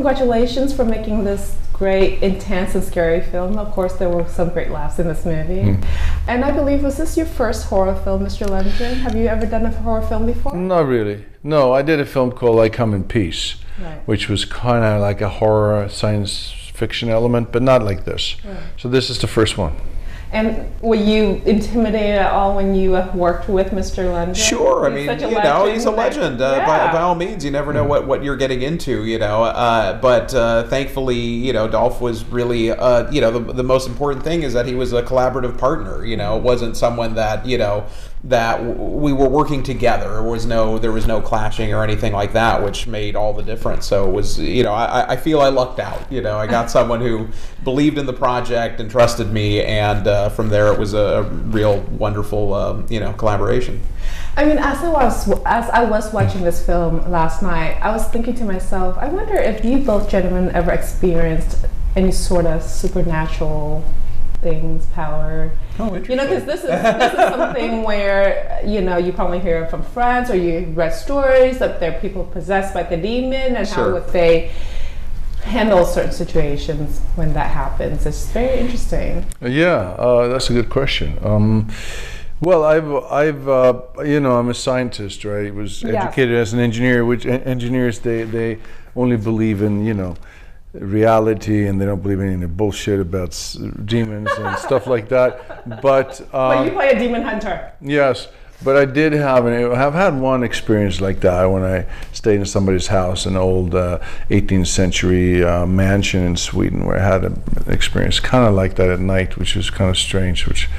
congratulations for making this great, intense, and scary film. Of course, there were some great laughs in this movie. And I believe, was this your first horror film, Mr. Lundgren? Have you ever done a horror film before? Not really. No, I did a film called I Come in Peace, which was kind of like a horror science fiction element, but not like this. So this is the first one. And were you intimidated at all when you worked with Mr. Lundgren? Sure, I mean, you know, he's a legend. By all means, you never know what you're getting into, you know. But thankfully, you know, Dolph was really, you know, the most important thing is that he was a collaborative partner. You know, it wasn't someone that, you know, that we were working together. There was no clashing or anything like that, which made all the difference. So it was, you know, I feel I lucked out. You know, I got someone who believed in the project and trusted me, and from there it was a real wonderful, you know, collaboration. I mean, as I was watching this film last night, I was thinking to myself, I wonder if you both gentlemen ever experienced any sort of supernatural things, power. Oh, interesting. You know, because this is something where, you know, you probably hear from friends or you read stories that there are people possessed by the demon, and how would they handle certain situations when that happens. It's very interesting. Yeah, that's a good question. Well, I've you know, I'm a scientist, right? I was educated as an engineer, which engineers, they only believe in, you know, reality, and they don't believe in any bullshit about demons and stuff like that. But you play a demon hunter. Yes, but I did have had one experience like that when I stayed in somebody's house, an old 18th century mansion in Sweden, where I had an experience kind of like that at night, which was kind of strange, which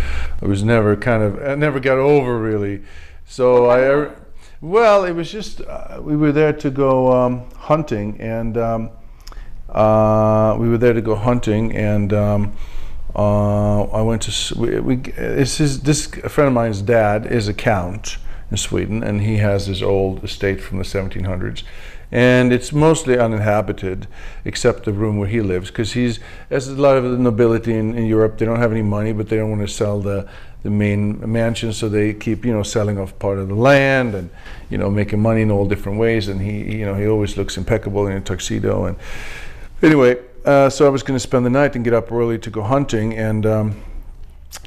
I never got over really. So well, it was just we were there to go hunting, and I went to this friend of mine's dad is a count in Sweden, and he has this old estate from the 1700s, and it's mostly uninhabited except the room where he lives, because there's a lot of the nobility in Europe. They don't have any money, but they don't want to sell the main mansion, so they keep, you know, selling off part of the land and, you know, making money in all different ways. And he always looks impeccable in a tuxedo. And anyway, so I was going to spend the night and get up early to go hunting, and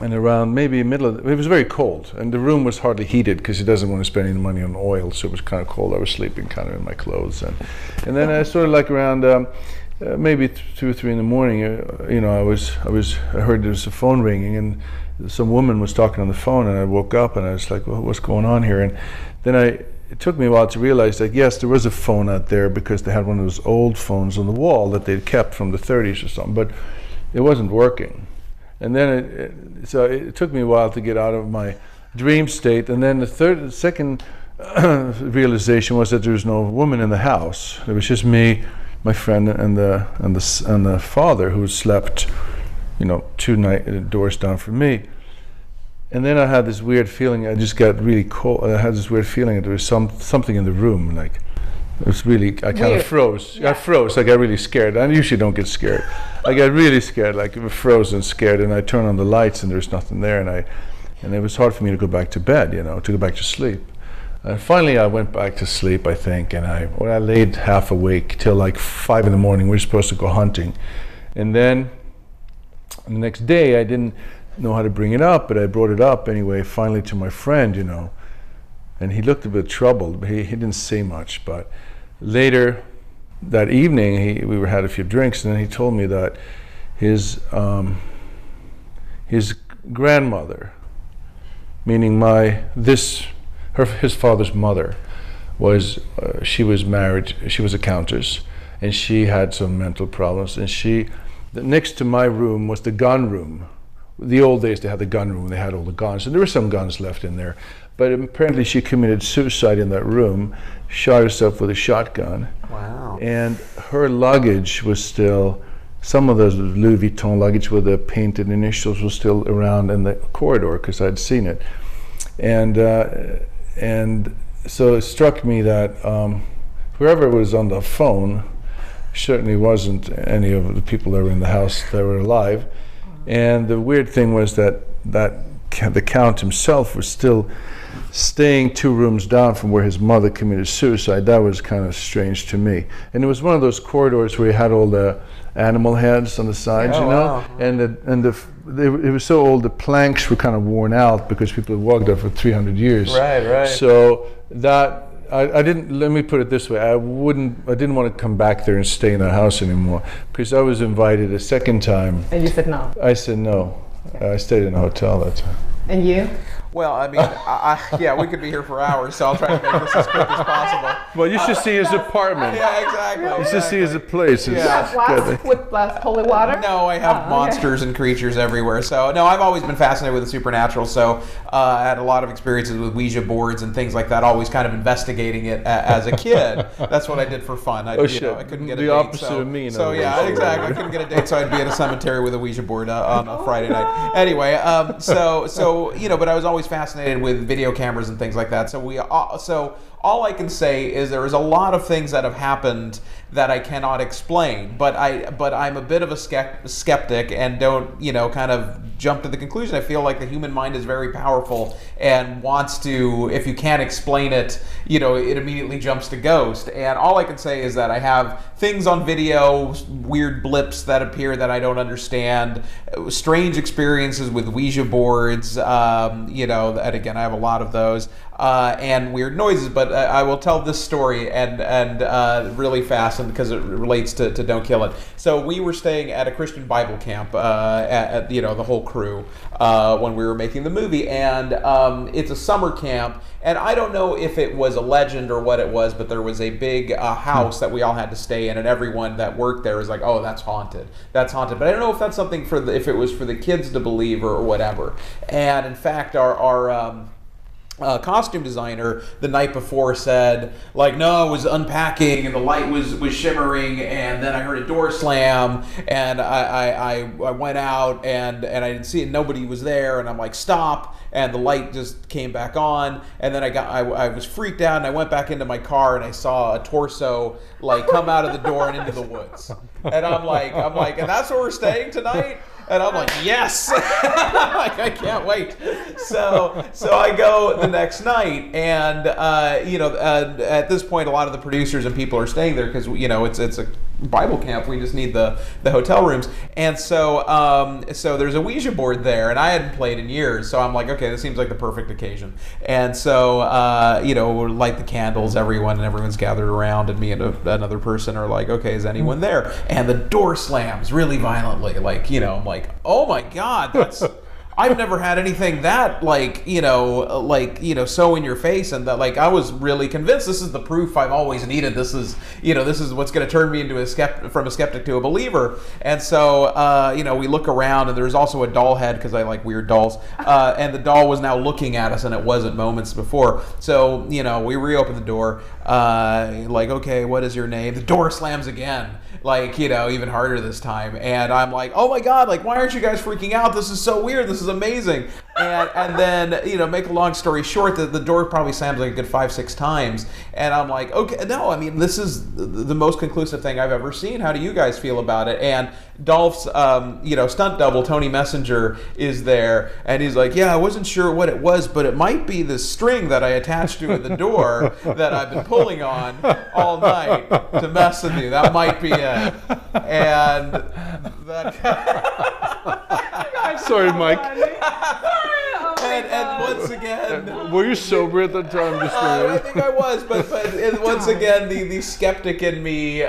around maybe it was very cold, and the room was hardly heated because he doesn't want to spend any money on oil, so it was kind of cold. I was sleeping kind of in my clothes, and then I sort of like around maybe 2 or 3 in the morning, you know, I heard there was a phone ringing, and some woman was talking on the phone, and I woke up and I was like, well, what's going on here? And then it took me a while to realize that yes, there was a phone out there, because they had one of those old phones on the wall that they'd kept from the 30s or something, but it wasn't working. And then so it took me a while to get out of my dream state. And then the second realization was that there was no woman in the house. It was just me, my friend, and the father, who slept, you know, 2 doors down from me. And then I had this weird feeling. I just got really cold. I had this weird feeling that there was something in the room. Like, it was really, I kind of froze. Yeah. I froze. I got really scared. I usually don't get scared. I got really scared, like frozen scared. And I turned on the lights, and there's nothing there. And it was hard for me to go back to bed, you know, to go back to sleep. And finally, I went back to sleep, I think. And I laid half awake till like 5 in the morning. We were supposed to go hunting, and then the next day I didn't know how to bring it up, but I brought it up anyway, finally, to my friend, you know, and he looked a bit troubled, but he didn't say much. But later that evening, we had a few drinks, and then he told me that his grandmother, meaning his father's mother, she was married, she was a countess, and she had some mental problems, and next to my room was the gun room. The old days, they had the gun room, they had all the guns, and there were some guns left in there. But apparently she committed suicide in that room, shot herself with a shotgun. Wow. And her luggage was still, some of the Louis Vuitton luggage with the painted initials was still around in the corridor, because I'd seen it. And so it struck me that whoever was on the phone certainly wasn't any of the people that were in the house that were alive. And the weird thing was that the Count himself was still staying 2 rooms down from where his mother committed suicide. That was kind of strange to me. And it was one of those corridors where you had all the animal heads on the sides, you know, wow. and it was so old. The planks were kind of worn out because people had walked there for 300 years. Right. So that I didn't. Let me put it this way: I didn't want to come back there and stay in that house anymore because I was invited a second time. And you said no. I said no. Okay. I stayed in a hotel that time. And you? Well, I mean, yeah, we could be here for hours, so I'll try to make this as quick as possible. Well, you should see his apartment. Yeah, exactly. You should see his place. You have flasks with holy water? No, I have monsters and creatures everywhere. So, no, I've always been fascinated with the supernatural. So, I had a lot of experiences with Ouija boards and things like that, always kind of investigating it as a kid. That's what I did for fun. I couldn't get a date. The opposite of me. So, yeah, exactly. I couldn't get a date, so I'd be at a cemetery with a Ouija board on a Friday night. Anyway, so you know, but I was always fascinated with video cameras and things like that. So all I can say is there is a lot of things that have happened that I cannot explain, but I'm a bit of a skeptic and don't, you know, kind of jump to the conclusion. I feel like the human mind is very powerful and wants to, if you can't explain it, you know, it immediately jumps to ghost. And all I can say is that I have things on video, weird blips that appear that I don't understand, strange experiences with Ouija boards, you know, and again, I have a lot of those, and weird noises, but I will tell this story and really fast because it relates to Don't Kill It. So we were staying at a Christian Bible camp, at you know, the whole crew, when we were making the movie, and it's a summer camp, and I don't know if it was a legend or what it was, but there was a big house that we all had to stay in, and everyone that worked there was like, oh, that's haunted. But I don't know if that's something if it was for the kids to believe or whatever. And in fact, our costume designer the night before said, like, no, I was unpacking and the light was shimmering, and then I heard a door slam, and I went out and I didn't see it, nobody was there, and I'm like, stop, and the light just came back on, and then I was freaked out, and I went back into my car and I saw a torso like come out of the door and into the woods, and I'm like, and that's where we're staying tonight? And I'm like, yes! Like, I can't wait. So I go the next night, and you know, at this point, a lot of the producers and people are staying there because, you know, it's a Bible camp. We just need the hotel rooms, and so there's a Ouija board there, and I hadn't played in years. So I'm like, okay, this seems like the perfect occasion. And so you know, we'll light the candles, everyone's gathered around, and me and another person are like, okay, is anyone there? And the door slams really violently, like, you know, I'm like, oh my God, that's. I've never had anything that, like, you know, so in your face, and that, like, I was really convinced this is the proof I've always needed. This is what's going to turn me into from a skeptic to a believer. And so, you know, we look around, and there's also a doll head because I like weird dolls, and the doll was now looking at us, and it wasn't moments before. So, you know, we reopen the door, like, okay, what is your name? The door slams again. Like, you know, even harder this time. And I'm like, oh my God, like, why aren't you guys freaking out? This is so weird. This is amazing. And then, you know, make a long story short, the door probably slams like a good 5-6 times. And I'm like, okay, no, I mean, this is the most conclusive thing I've ever seen. How do you guys feel about it? And Dolph's, you know, stunt double, Tony Messenger, is there. And he's like, yeah, I wasn't sure what it was, but it might be the string that I attached to the door that I've been pulling on all night to mess with you. That might be it. And that. Sorry, Mike. And once again, were you sober at the time? I think I was, but once again, the skeptic in me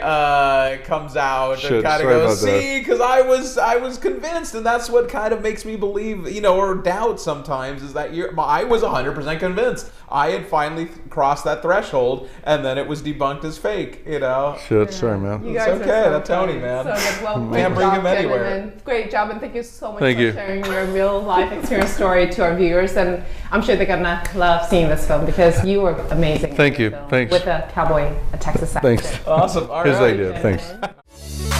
comes out and kind of goes, see, because I was convinced, and that's what kind of makes me believe, you know, or doubt sometimes, is that I was 100% convinced. I had finally crossed that threshold, and then it was debunked as fake, you know. Shit, sorry, man. You guys it's okay, that's Tony, man. So good. Well, Can't bring him anywhere. Great job, and thank you so much Thank for you. sharing your real life experience story to our viewers. And I'm sure they're gonna love seeing this film because you were amazing. Thank you. Film Thanks. With a cowboy, a Texas accent. Thanks. Awesome. All His right. idea. Thanks.